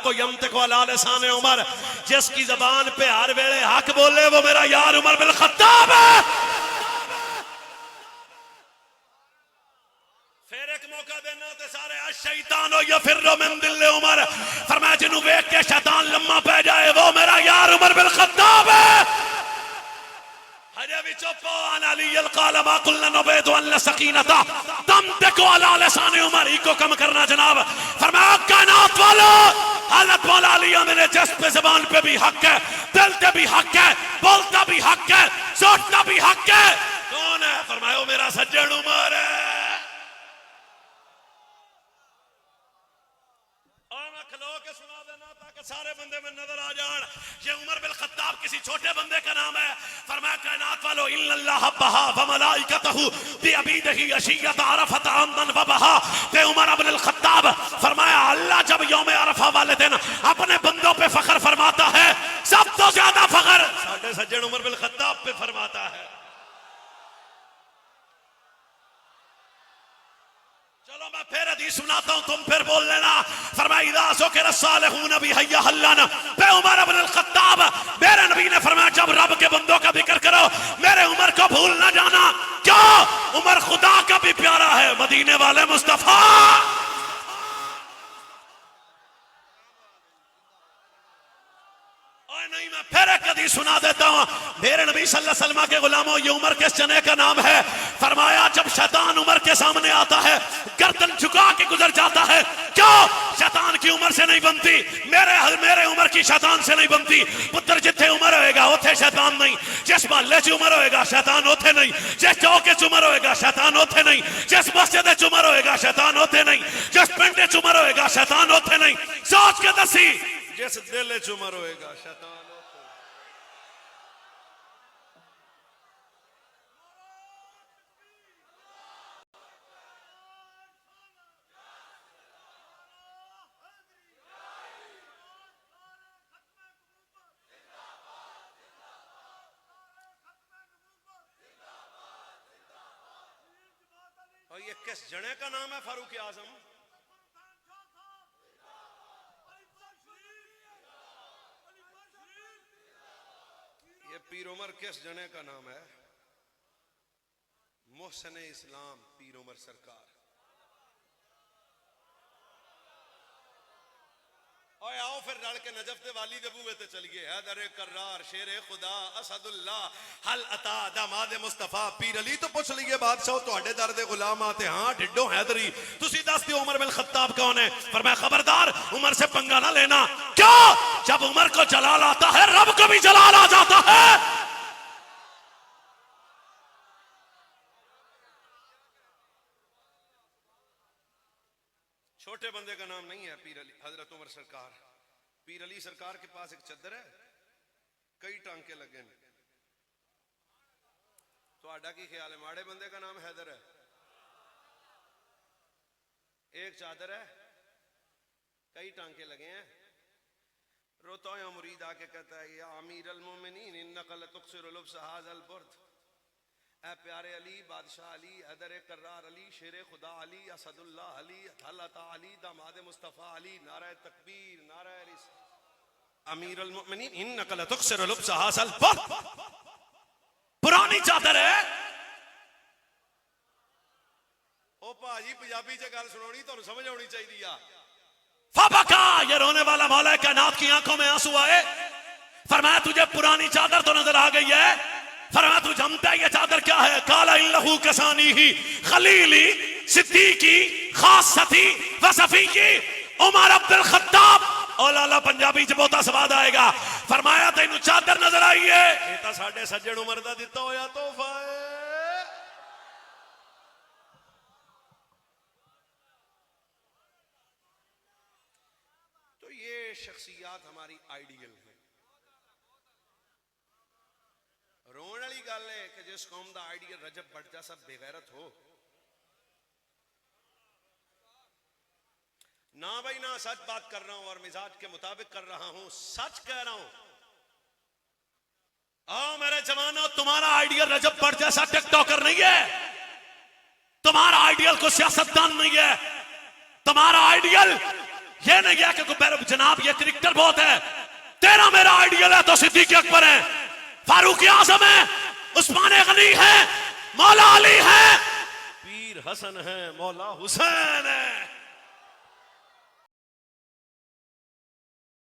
को यंतिकु अला लिसान उमर, जिसकी जबान पे हर वेले हक बोले वो मेरा यार उमर बिन खत्ताब है। फिर एक मौका देना तो सारे शैतान हो या फिर मिन दिल उमर, फरमाया जिन्हों वेख के शैतान लम्मा पै जाए वो मेरा यार उमर बिन खत्ताब है। हजे भी चुप अली क़ाल मा क़ुलना नुबैदु अन सकीनता तंतिकु अला लिसान उमर, इको कम करना जनाब। फरमाया कायनात वालो, हालत मौला अली मेरे जिस्म पे ज़बान पे भी हक है, दिल पे भी हक है, बोलता भी हक है, सोचता भी हक है। कौन है? फरमाया मेरा सज्जन उमर है। सुना देना ताकि सारे बंदे में नजर आ जान, ये उमर बिन खत्ताब किसी छोटे बंदे का नाम है। फरमाया कायनात वालों इन्नल्लाह बहा व मलाइकतहु बि अबीदिही अशियत अरफत अमन व बहा ते उमर बिन खत्ताब। फरमाया अल्लाह जब यौम अरफा वाले दिन अपने बंदों पे फख्र फरमाता है, सब तो ज्यादा फख्र साडे सज्जन उमर बिन खत्ताब पे फरमाता है। चलो मैं फिर हदीस सुनाता हूं, तुम फिर बोल लेना। फरमाया इज़ा ज़ुकिर सालिहून बिहय्या हल्लन बे उमर इब्न अल-खत्ताब, मेरे नबी ने फरमाया जब रब के बंदों का जिक्र करो मेरे उमर को भूल ना जाना। क्यों? उमर खुदा का भी प्यारा है, मदीने वाले मुस्तफा। नहीं मैं फिर एक हदीस सुना देता हूं, मेरे नबी सल्लल्लाहु अलैहि वसल्लम के गुलामों ये उमर किस चने का नाम है? फरमाया जब शैतान उमर के सामने आता है गर्दन झुका के गुजर जाता है। क्यों? शैतान की उमर से नहीं बनती, मेरे उमर की शैतान से नहीं बनती। पुत्र जिथे उमर होएगा उथे शैतान नहीं, जिस महल्ले च उमर होएगा शैतान उथे नहीं, जिस चौक च उमर होएगा शैतान उथे नहीं, जिस मस्जिद च उमर होएगा शैतान उथे नहीं, जिस पिंड च उमर होएगा शैतान उथे नहीं। सोच के दसी जिस दिल च उमर होएगा शैतान। और ये किस जने का नाम है? फारूक आजम। ये पीर उमर किस जने का नाम है? मोहसिन इस्लाम पीर उमर सरकार। और आओ फिर रल के नजफ ते वाली दे बूहे ते चलिए। हैदर कर्रार शेर खुदा असदुल्लाह हल अता दामाद मुस्तफा पीर अली तो पूछ लीजिए बादशाह तुहाडे दर दे गुलाम आते। हाँ ढिड्डो हैदरी तुसी दस दियो उमर बिन खत्ताब कौन है? फरमाया खबरदार उमर से पंगा ना लेना। क्यों? जब उमर को जलाल आता है रब को भी जलाल आ जाता है। छोटे बंदे का नाम नहीं है पीर अली हजरत उमर सरकार। पीर अली सरकार के पास एक चद्दर है, कई टांके लगे ने। तो आडा की ख्याल है? माड़े बंदे का नाम हैदर है, एक चादर है, कई टांके लगे हैं। रोता या मुरीद आके कहता है या अमीर अल मोमिनीन इन्नका लतुक्सिरुल लुब्स हाज़ल बुर्द, ऐ प्यारे अली, बादशाह अली, हैदर कर्रार अली, शेर खुदा अली, असदुल्लाह अली, अता अली, दामाद मुस्तफा अली, नारा तकबीर, नारा रिस। अमीर अल मोमिनीन इन्नका लतुक्सिरुल लुब्स हाज़ल बुर्द, पुरानी चादर है। ओ भाजी पंजाबी च गल सुनानी तुहानू समझ आनी चाहिए। फबका, ये रोने वाला मौला कायनात की आंखों में आंसू आए। फरमाया तुझे पुरानी चादर तो नजर आ गई है? फरमाया तू जानता है ये चादर क्या है? काला इल्लहु कसानी ही खलीली सिद्दीकी खासती वसफीकी उमर अब्दुल खत्ताब। ओ लाला पंजाबी च बहुता स्वाद आएगा। फरमाया तेनू चादर नजर आई है? ये तो साडे सज्जन उमर दा दिता होया तोहफा है। तो ये शख्सियात हमारी आइडियल है। रोने वाली गल है कि जिस कौम का आइडियल रजब भट्ट जैसा बेगैरत हो ना भाई ना, सच बात कर रहा हूं और मिजाज के मुताबिक कर रहा हूं, सच कह रहा हूं। आओ मेरे जवानों, तुम्हारा आइडियल रजब भट्ट जैसा टिकटॉकर नहीं है, तुम्हारा आइडियल को सियासतदान नहीं है, तुम्हारा आइडियल ये नहीं है कि जनाब ये क्रिकेटर बहुत है, तेरा मेरा आइडियल है तो सिद्दीक अकबर है, फारूक आजम है, उस्मान गनी है, मौला अली है, पीर हसन है, मौला हुसैन है।